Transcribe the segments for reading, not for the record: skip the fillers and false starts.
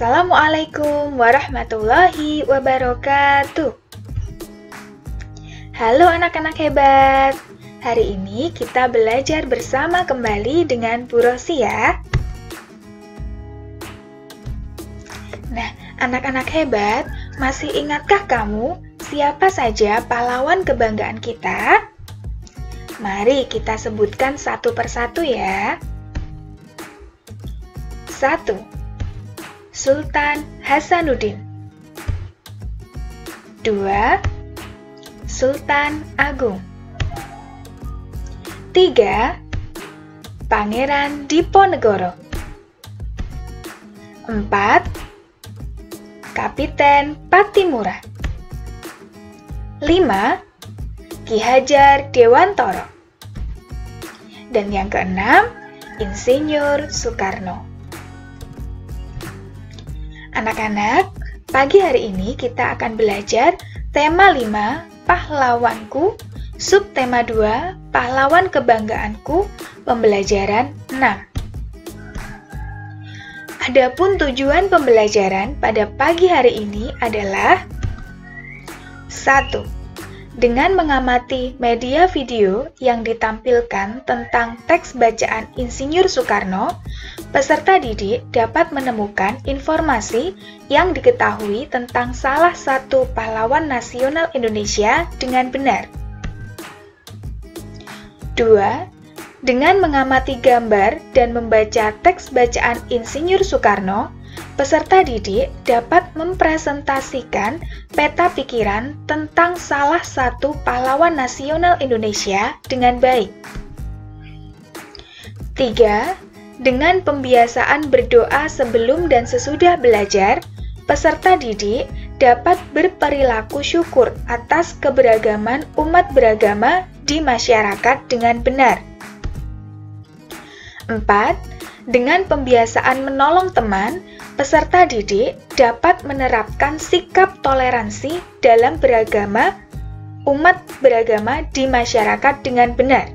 Assalamualaikum warahmatullahi wabarakatuh. Halo anak-anak hebat. Hari ini kita belajar bersama kembali dengan Bu Rosi ya. Nah, anak-anak hebat, masih ingatkah kamu siapa saja pahlawan kebanggaan kita? Mari kita sebutkan satu persatu ya. 1. Sultan Hasanuddin. 2. Sultan Agung. 3. Pangeran Diponegoro. 4. Kapiten Patimura. 5. Ki Hajar Dewantoro. Dan yang keenam, Insinyur Soekarno. Anak-anak, pagi hari ini kita akan belajar tema 5, pahlawanku, subtema 2, pahlawan kebanggaanku, pembelajaran 6. Adapun tujuan pembelajaran pada pagi hari ini adalah 1. Dengan mengamati media video yang ditampilkan tentang teks bacaan Insinyur Soekarno, peserta didik dapat menemukan informasi yang diketahui tentang salah satu pahlawan nasional Indonesia dengan benar. 2. Dengan mengamati gambar dan membaca teks bacaan Insinyur Soekarno, peserta didik dapat mempresentasikan peta pikiran tentang salah satu pahlawan nasional Indonesia dengan baik. 3. Dengan pembiasaan berdoa sebelum dan sesudah belajar, peserta didik dapat berperilaku syukur atas keberagaman umat beragama di masyarakat dengan benar. 4. Dengan pembiasaan menolong teman, peserta didik dapat menerapkan sikap toleransi dalam beragama, umat beragama di masyarakat dengan benar.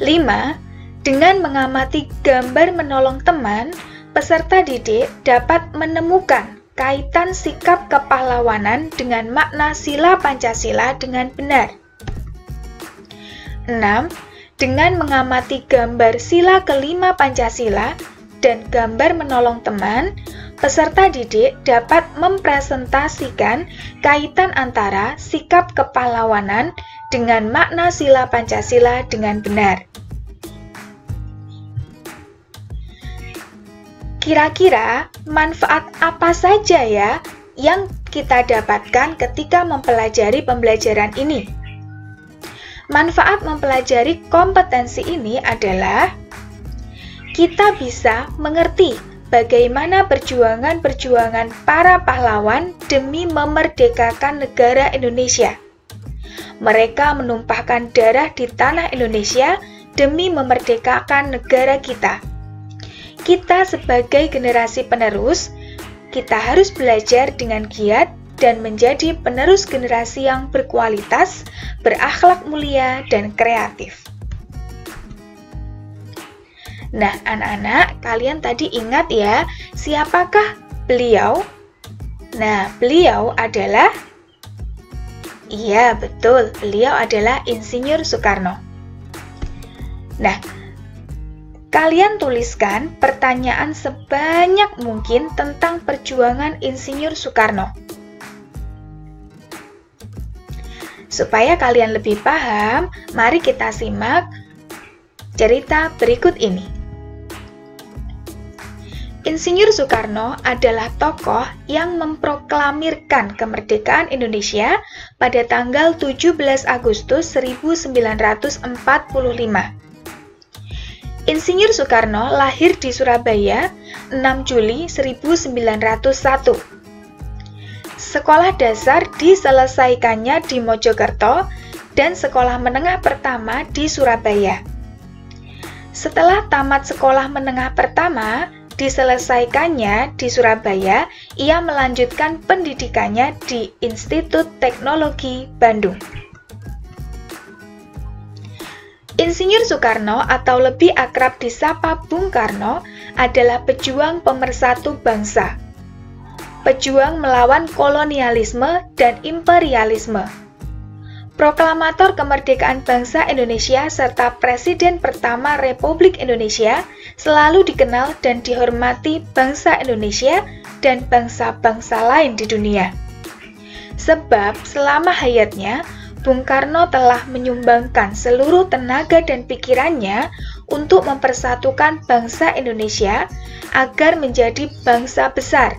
5. Dengan mengamati gambar menolong teman, peserta didik dapat menemukan kaitan sikap kepahlawanan dengan makna sila Pancasila dengan benar. 6. Dengan mengamati gambar sila kelima Pancasila dan gambar menolong teman, peserta didik dapat mempresentasikan kaitan antara sikap kepahlawanan dengan makna sila Pancasila dengan benar. Kira-kira manfaat apa saja ya yang kita dapatkan ketika mempelajari pembelajaran ini? Manfaat mempelajari kompetensi ini adalah kita bisa mengerti bagaimana perjuangan-perjuangan para pahlawan demi memerdekakan negara Indonesia. Mereka menumpahkan darah di tanah Indonesia demi memerdekakan negara kita. Kita sebagai generasi penerus, kita harus belajar dengan giat dan menjadi penerus generasi yang berkualitas, berakhlak mulia, dan kreatif. Nah, anak-anak, kalian tadi ingat ya, siapakah beliau? Nah, beliau adalah, iya betul, beliau adalah Insinyur Soekarno. Nah, kalian tuliskan pertanyaan sebanyak mungkin tentang perjuangan Insinyur Soekarno. Supaya kalian lebih paham, mari kita simak cerita berikut ini. Insinyur Soekarno adalah tokoh yang memproklamirkan kemerdekaan Indonesia pada tanggal 17 Agustus 1945. Insinyur Soekarno lahir di Surabaya 6 Juli 1901. Sekolah dasar diselesaikannya di Mojokerto dan sekolah menengah pertama di Surabaya. Setelah tamat sekolah menengah pertama diselesaikannya di Surabaya, ia melanjutkan pendidikannya di Institut Teknologi Bandung. Insinyur Soekarno atau lebih akrab disapa Bung Karno adalah pejuang pemersatu bangsa, pejuang melawan kolonialisme dan imperialisme, proklamator kemerdekaan bangsa Indonesia serta Presiden pertama Republik Indonesia, selalu dikenal dan dihormati bangsa Indonesia dan bangsa-bangsa lain di dunia. Sebab selama hayatnya, Bung Karno telah menyumbangkan seluruh tenaga dan pikirannya untuk mempersatukan bangsa Indonesia agar menjadi bangsa besar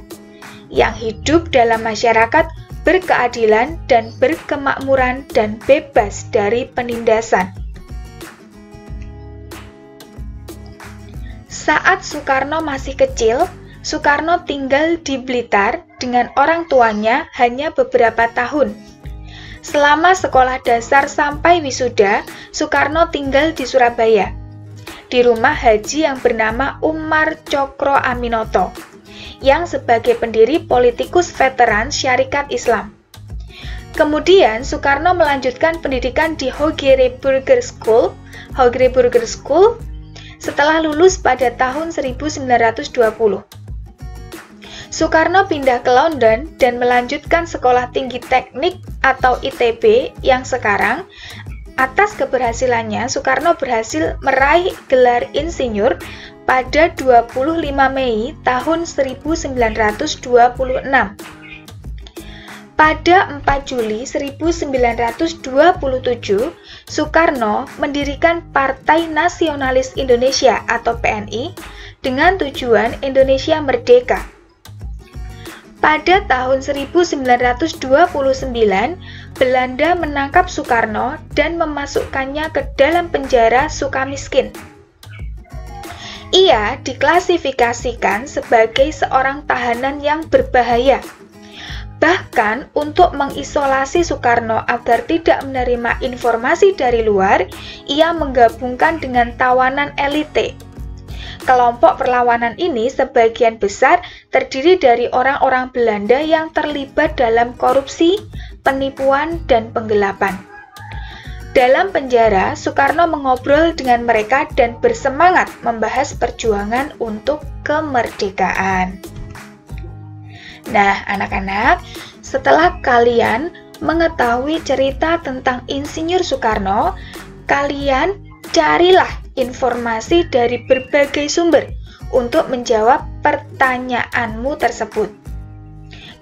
yang hidup dalam masyarakat berkeadilan dan berkemakmuran dan bebas dari penindasan. Saat Soekarno masih kecil, Soekarno tinggal di Blitar dengan orang tuanya hanya beberapa tahun. Selama sekolah dasar sampai wisuda, Soekarno tinggal di Surabaya, di rumah haji yang bernama Umar Cokro Aminoto, yang sebagai pendiri politikus veteran Syarikat Islam. Kemudian, Soekarno melanjutkan pendidikan di Hoogere Burger School, setelah lulus pada tahun 1920. Soekarno pindah ke London dan melanjutkan Sekolah Tinggi Teknik atau ITB yang sekarang. Atas keberhasilannya, Soekarno berhasil meraih gelar insinyur pada 25 Mei tahun 1926. Pada 4 Juli 1927, Soekarno mendirikan Partai Nasionalis Indonesia atau PNI dengan tujuan Indonesia Merdeka. Pada tahun 1929, Belanda menangkap Soekarno dan memasukkannya ke dalam penjara Sukamiskin. Ia diklasifikasikan sebagai seorang tahanan yang berbahaya. Bahkan untuk mengisolasi Soekarno agar tidak menerima informasi dari luar, ia menggabungkan dengan tawanan elite. Kelompok perlawanan ini sebagian besar terdiri dari orang-orang Belanda yang terlibat dalam korupsi, penipuan, dan penggelapan. Dalam penjara, Soekarno mengobrol dengan mereka dan bersemangat membahas perjuangan untuk kemerdekaan. Nah, anak-anak, setelah kalian mengetahui cerita tentang Insinyur Soekarno, kalian carilah informasi dari berbagai sumber untuk menjawab pertanyaanmu tersebut.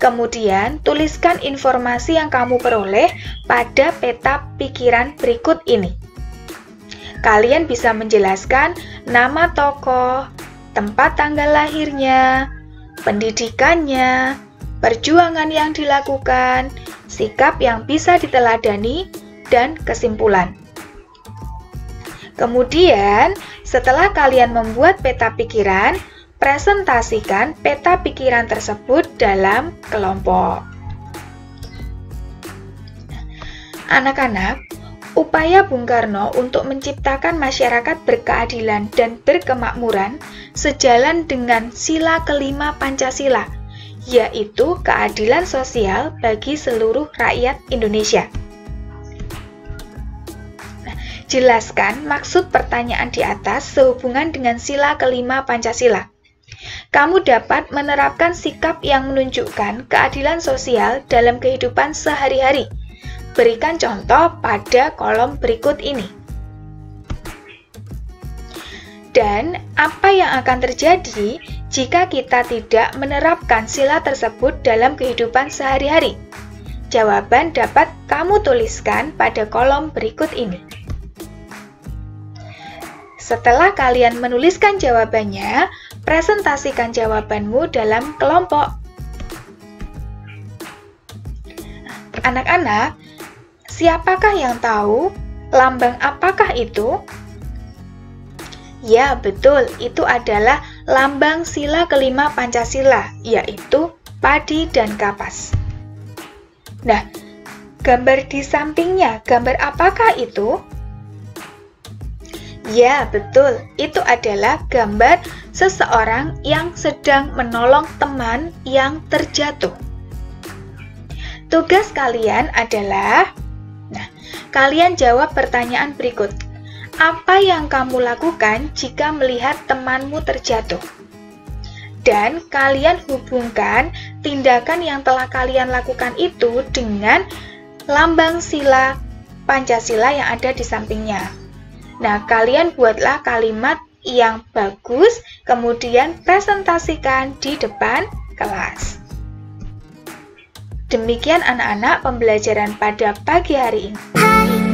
Kemudian, tuliskan informasi yang kamu peroleh pada peta pikiran berikut ini. Kalian bisa menjelaskan nama tokoh, tempat tanggal lahirnya, pendidikannya, perjuangan yang dilakukan, sikap yang bisa diteladani, dan kesimpulan. Kemudian, setelah kalian membuat peta pikiran, presentasikan peta pikiran tersebut dalam kelompok. Anak-anak, upaya Bung Karno untuk menciptakan masyarakat berkeadilan dan berkemakmuran sejalan dengan sila kelima Pancasila, yaitu keadilan sosial bagi seluruh rakyat Indonesia. Jelaskan maksud pertanyaan di atas sehubungan dengan sila kelima Pancasila. Kamu dapat menerapkan sikap yang menunjukkan keadilan sosial dalam kehidupan sehari-hari. Berikan contoh pada kolom berikut ini. Dan apa yang akan terjadi jika kita tidak menerapkan sila tersebut dalam kehidupan sehari-hari? Jawaban dapat kamu tuliskan pada kolom berikut ini. Setelah kalian menuliskan jawabannya, presentasikan jawabanmu dalam kelompok. Anak-anak, siapakah yang tahu lambang apakah itu? Ya, betul, itu adalah lambang sila kelima Pancasila, yaitu padi dan kapas. Nah, gambar di sampingnya, gambar apakah itu? Ya, betul. Itu adalah gambar seseorang yang sedang menolong teman yang terjatuh. Tugas kalian adalah, kalian jawab pertanyaan berikut. apa yang kamu lakukan jika melihat temanmu terjatuh? Dan kalian hubungkan tindakan yang telah kalian lakukan itu dengan lambang sila Pancasila yang ada di sampingnya. Nah, kalian buatlah kalimat yang bagus, kemudian presentasikan di depan kelas. Demikian anak-anak pembelajaran pada pagi hari ini.